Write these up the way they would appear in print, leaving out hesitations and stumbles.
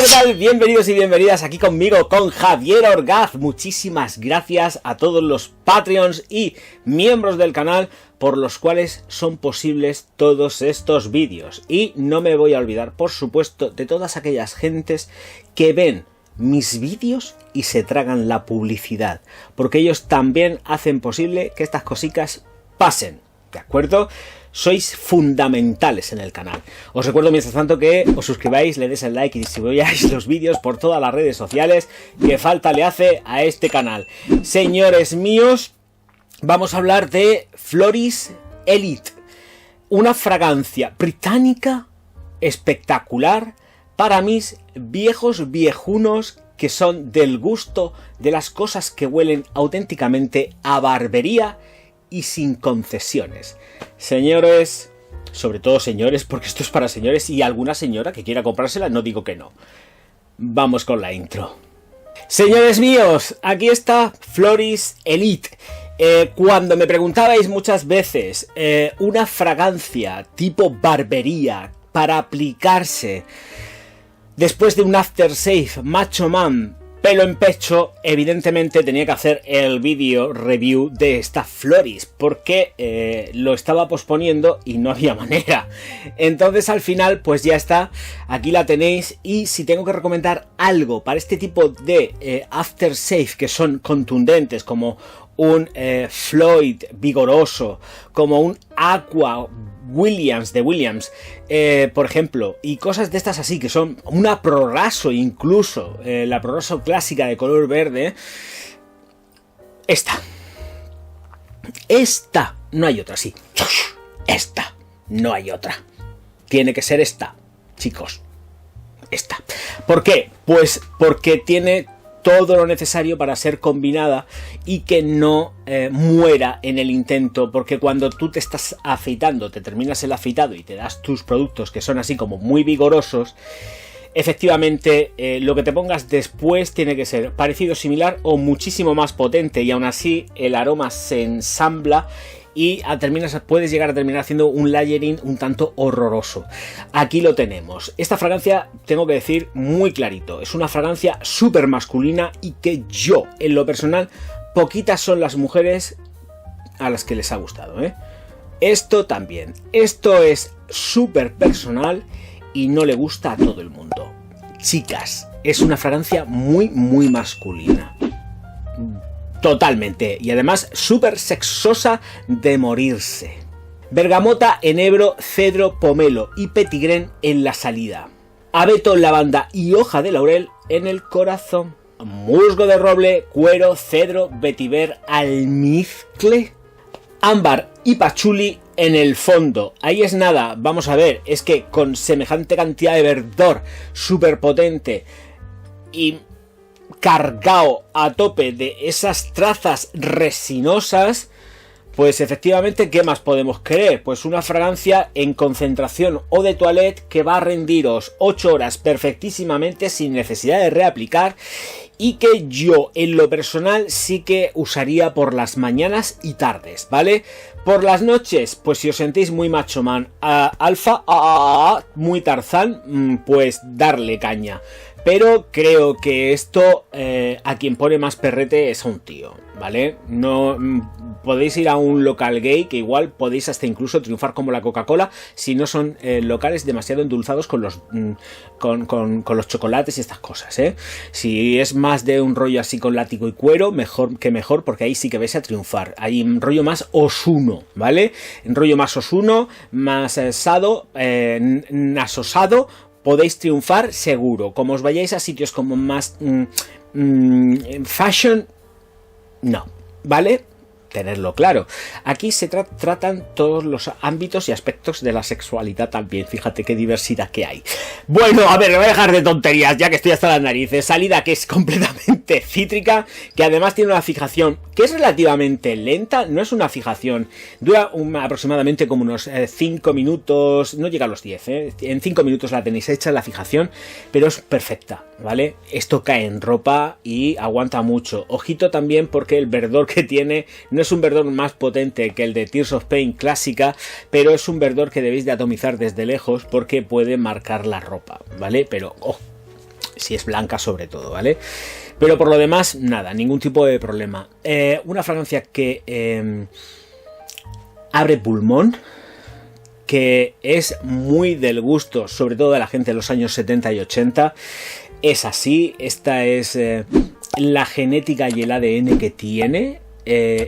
¿qué tal? Bienvenidos y bienvenidas aquí conmigo, con Javier Orgaz. Muchísimas gracias a todos los Patreons y miembros del canal por los cuales son posibles todos estos vídeos. Y no me voy a olvidar, por supuesto, de todas aquellas gentes que ven mis vídeos y se tragan la publicidad, porque ellos también hacen posible que estas cositas pasen, ¿de acuerdo? Sois fundamentales en el canal. Os recuerdo mientras tanto que os suscribáis, le deis el like y distribuyáis los vídeos por todas las redes sociales, que falta le hace a este canal. Señores míos, vamos a hablar de Floris Elite, una fragancia británica espectacular para mis viejos viejunos que son del gusto de las cosas que huelen auténticamente a barbería y sin concesiones. Señores, sobre todo señores, porque esto es para señores, y alguna señora que quiera comprársela, no digo que no. Vamos con la intro. Señores míos, aquí está Floris Elite. Cuando me preguntabais muchas veces una fragancia tipo barbería para aplicarse después de un aftershave macho man, pelo en pecho, evidentemente tenía que hacer el vídeo review de esta Floris, porque lo estaba posponiendo y no había manera. Entonces al final pues ya está, aquí la tenéis. Y si tengo que recomendar algo para este tipo de aftershave que son contundentes, como un Floyd vigoroso, como un Aqua Williams de Williams, por ejemplo, y cosas de estas así, que son una Proraso incluso, la Proraso clásica de color verde, esta, no hay otra, sí, esta, no hay otra, tiene que ser esta, chicos, esta. ¿Por qué? Pues porque tiene todo lo necesario para ser combinada y que no muera en el intento, porque cuando tú te estás afeitando, te terminas el afeitado y te das tus productos que son así como muy vigorosos, efectivamente lo que te pongas después tiene que ser parecido, similar o muchísimo más potente, y aún así el aroma se ensambla y puedes llegar a terminar haciendo un layering un tanto horroroso. Aquí lo tenemos. Esta fragancia, tengo que decir muy clarito, es una fragancia súper masculina y que yo, en lo personal, poquitas son las mujeres a las que les ha gustado, ¿eh? Esto también. Esto es súper personal y no le gusta a todo el mundo. Chicas, es una fragancia muy, muy masculina. Totalmente, y además súper sexosa de morirse. Bergamota, enebro, cedro, pomelo y petigren en la salida. Abeto, lavanda y hoja de laurel en el corazón. Musgo de roble, cuero, cedro, vetiver, almizcle, ámbar y pachuli en el fondo. Ahí es nada, vamos a ver, es que con semejante cantidad de verdor súper potente y cargado a tope de esas trazas resinosas, pues efectivamente, ¿qué más podemos querer? Pues una fragancia en concentración o de toilette que va a rendiros 8 horas perfectísimamente sin necesidad de reaplicar, y que yo en lo personal sí que usaría por las mañanas y tardes, ¿vale? Por las noches, pues si os sentís muy macho man, alfa, muy Tarzán, pues darle caña. Pero creo que esto a quien pone más perrete es a un tío, ¿vale? No podéis ir a un local gay, que igual podéis hasta incluso triunfar como la Coca-Cola si no son locales demasiado endulzados con los chocolates y estas cosas, ¿eh? Si es más de un rollo así con látigo y cuero, mejor que mejor, porque ahí sí que vais a triunfar. Hay un rollo más osuno, ¿vale? Un rollo más osuno, más sado, nasosado. Podéis triunfar seguro. Como os vayáis a sitios como más fashion, no, ¿vale? Tenerlo claro. Aquí se tratan todos los ámbitos y aspectos de la sexualidad también. Fíjate qué diversidad que hay. Bueno, a ver, me voy a dejar de tonterías ya que estoy hasta las narices. Salida que es completamente cítrica, que además tiene una fijación que es relativamente lenta. No es una fijación, dura aproximadamente como unos 5 minutos, no llega a los 10, ¿eh? En 5 minutos la tenéis hecha la fijación, pero es perfecta, ¿vale? Esto cae en ropa y aguanta mucho. Ojito también porque el verdor que tiene no es un verdor más potente que el de Tears of Pain clásica, pero es un verdor que debéis de atomizar desde lejos porque puede marcar la ropa, ¿vale? Pero si es blanca sobre todo, ¿vale? Pero por lo demás, nada, ningún tipo de problema. Una fragancia que abre pulmón, que es muy del gusto, sobre todo de la gente de los años 70 y 80. Es así, esta es la genética y el ADN que tiene.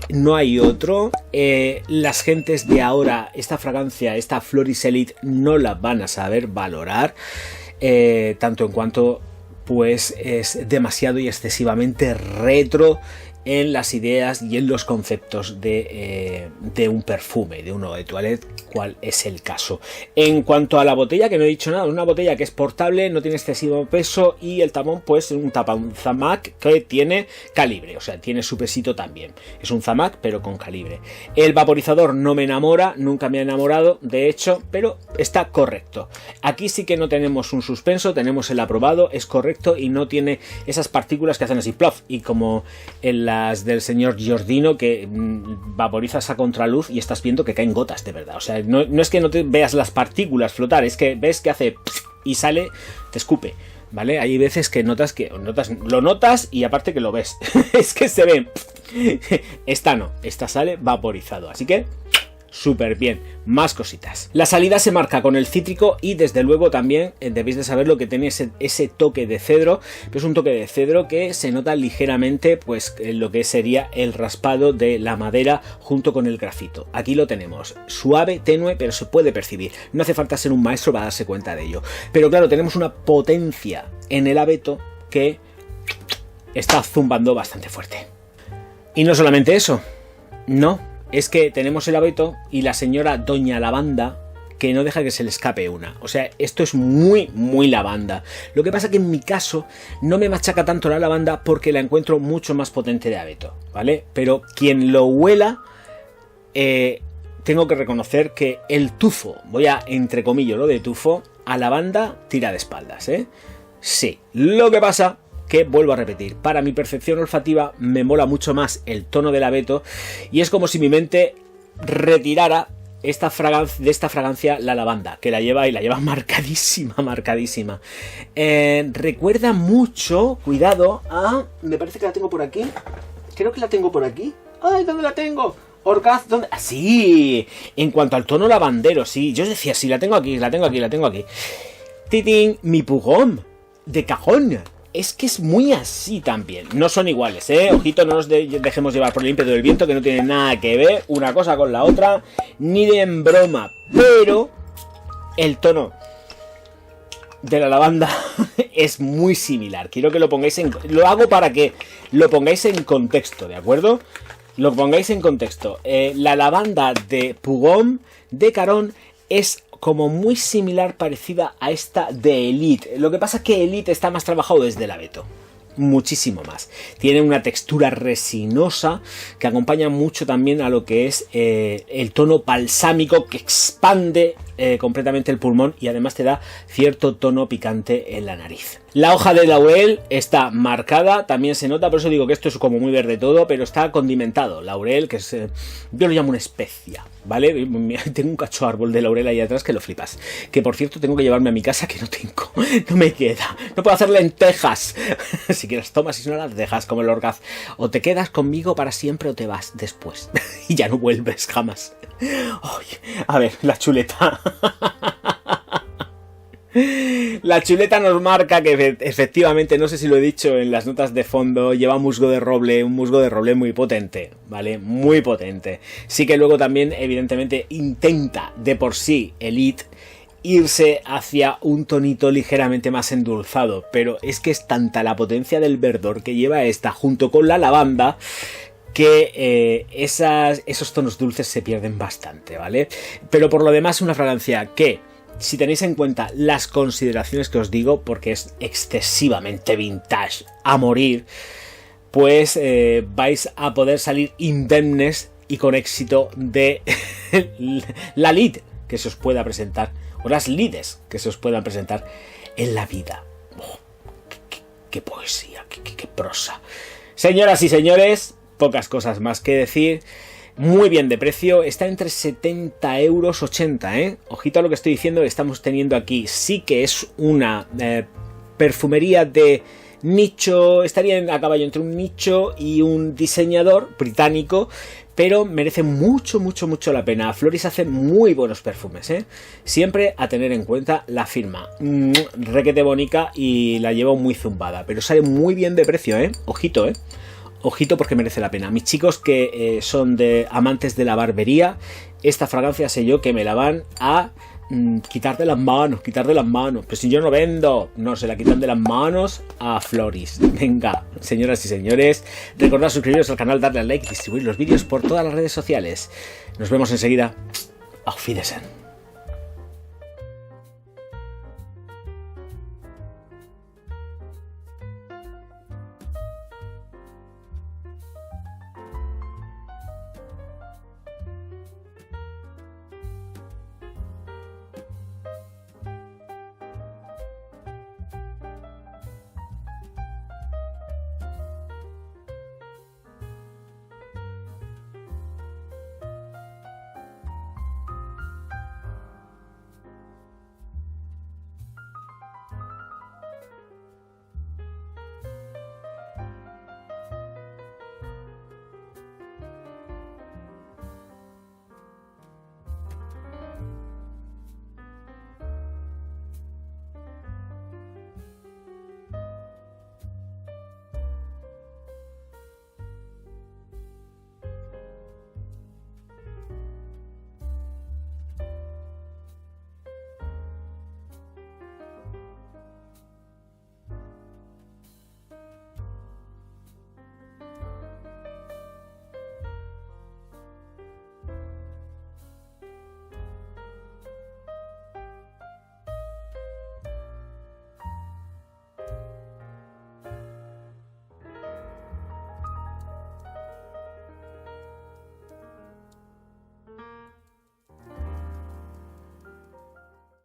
No hay otro. Las gentes de ahora, esta fragancia, esta Floris Elite, no la van a saber valorar, tanto en cuanto pues es demasiado y excesivamente retro en las ideas y en los conceptos de un perfume, de un eau de toilette, cual es el caso. En cuanto a la botella, que no he dicho nada, una botella que es portable, no tiene excesivo peso, y el tapón pues un Zamac que tiene calibre, o sea, tiene su pesito también. Es un Zamac pero con calibre. El vaporizador no me enamora, nunca me ha enamorado, de hecho, pero está correcto. Aquí sí que no tenemos un suspenso, tenemos el aprobado, es correcto y no tiene esas partículas que hacen así plof, y como en las del señor Giordino, que vaporizas a contraluz y estás viendo que caen gotas de verdad. O sea, no es que no te veas las partículas flotar, es que ves que hace y sale, te escupe, ¿vale? Hay veces que lo notas y aparte que lo ves. Es que se ve. Esta sale vaporizado, así que súper bien. Más cositas. La salida se marca con el cítrico y desde luego también debéis de saber lo que tiene ese toque de cedro, pero es un toque de cedro que se nota ligeramente pues en lo que sería el raspado de la madera junto con el grafito. Aquí lo tenemos, suave, tenue, pero se puede percibir. No hace falta ser un maestro para darse cuenta de ello. Pero claro, tenemos una potencia en el abeto que está zumbando bastante fuerte. Y no solamente eso, no. Es que tenemos el abeto y la señora Doña Lavanda, que no deja que se le escape una. O sea, esto es muy, muy lavanda. Lo que pasa que en mi caso no me machaca tanto la lavanda porque la encuentro mucho más potente de abeto, ¿vale? Pero quien lo huela, tengo que reconocer que el tufo, voy a entrecomillo lo de tufo, a lavanda tira de espaldas, ¿eh? Sí, lo que pasa que vuelvo a repetir, para mi percepción olfativa me mola mucho más el tono del abeto y es como si mi mente retirara de esta fragancia la lavanda, que la lleva marcadísima. Recuerda mucho, cuidado, me parece que la tengo por aquí, creo que la tengo por aquí. ¡Ay, dónde la tengo! Orgaz, ¿dónde? ¡Ah, sí! En cuanto al tono lavandero, sí, yo decía, sí, la tengo aquí. ¡Titín! Mi Pugón, de cajón. Es que es muy así también. No son iguales, ¿eh? Ojito, no nos dejemos llevar por el ímpetu del viento, que no tiene nada que ver una cosa con la otra, ni de en broma. Pero el tono de la lavanda es muy similar. Quiero que lo pongáis lo hago para que lo pongáis en contexto, ¿de acuerdo? Lo pongáis en contexto. La lavanda de Pugón, de Caron, es como muy similar, parecida a esta de Elite. Lo que pasa es que Elite está más trabajado desde el abeto. Muchísimo más. Tiene una textura resinosa que acompaña mucho también a lo que es el tono balsámico que expande completamente el pulmón y además te da cierto tono picante en la nariz. La hoja de laurel está marcada, también se nota, por eso digo que esto es como muy verde todo, pero está condimentado. Laurel, que es, yo lo llamo una especia, ¿vale? Tengo un cacho árbol de laurel ahí atrás que lo flipas. Que por cierto tengo que llevarme a mi casa, que no tengo, no me queda. No puedo hacer lentejas. Si quieres tomas y si no las dejas como el Orgaz. O te quedas conmigo para siempre o te vas después. Y ya no vuelves jamás. Ay, a ver, la chuleta. La chuleta nos marca que efectivamente, no sé si lo he dicho en las notas de fondo, lleva musgo de roble, un musgo de roble muy potente, ¿vale? Muy potente. Sí que luego también, evidentemente, intenta de por sí Elite irse hacia un tonito ligeramente más endulzado, pero es que es tanta la potencia del verdor que lleva esta junto con la lavanda que esos tonos dulces se pierden bastante, ¿vale? Pero por lo demás, una fragancia que, si tenéis en cuenta las consideraciones que os digo, porque es excesivamente vintage a morir, pues vais a poder salir indemnes y con éxito de la lead que se os pueda presentar, o las leads que se os puedan presentar en la vida. Oh, qué poesía, qué prosa. Señoras y señores, pocas cosas más que decir. Muy bien de precio, está entre 70 euros 80, ¿eh? Ojito a lo que estoy diciendo, que estamos teniendo aquí. Sí que es una perfumería de nicho, estaría a caballo entre un nicho y un diseñador británico, pero merece mucho la pena. Floris hace muy buenos perfumes, ¿eh? Siempre a tener en cuenta la firma. Requete bonica y la llevo muy zumbada, pero sale muy bien de precio, ¿eh? Ojito, ¿eh? Ojito porque merece la pena. Mis chicos que son amantes de la barbería, esta fragancia sé yo que me la van a quitar de las manos. Pero si yo no vendo, no, se la quitan de las manos a Floris. Venga, señoras y señores, recordad suscribiros al canal, darle al like y distribuir los vídeos por todas las redes sociales. Nos vemos enseguida. Auf Wiedersehen.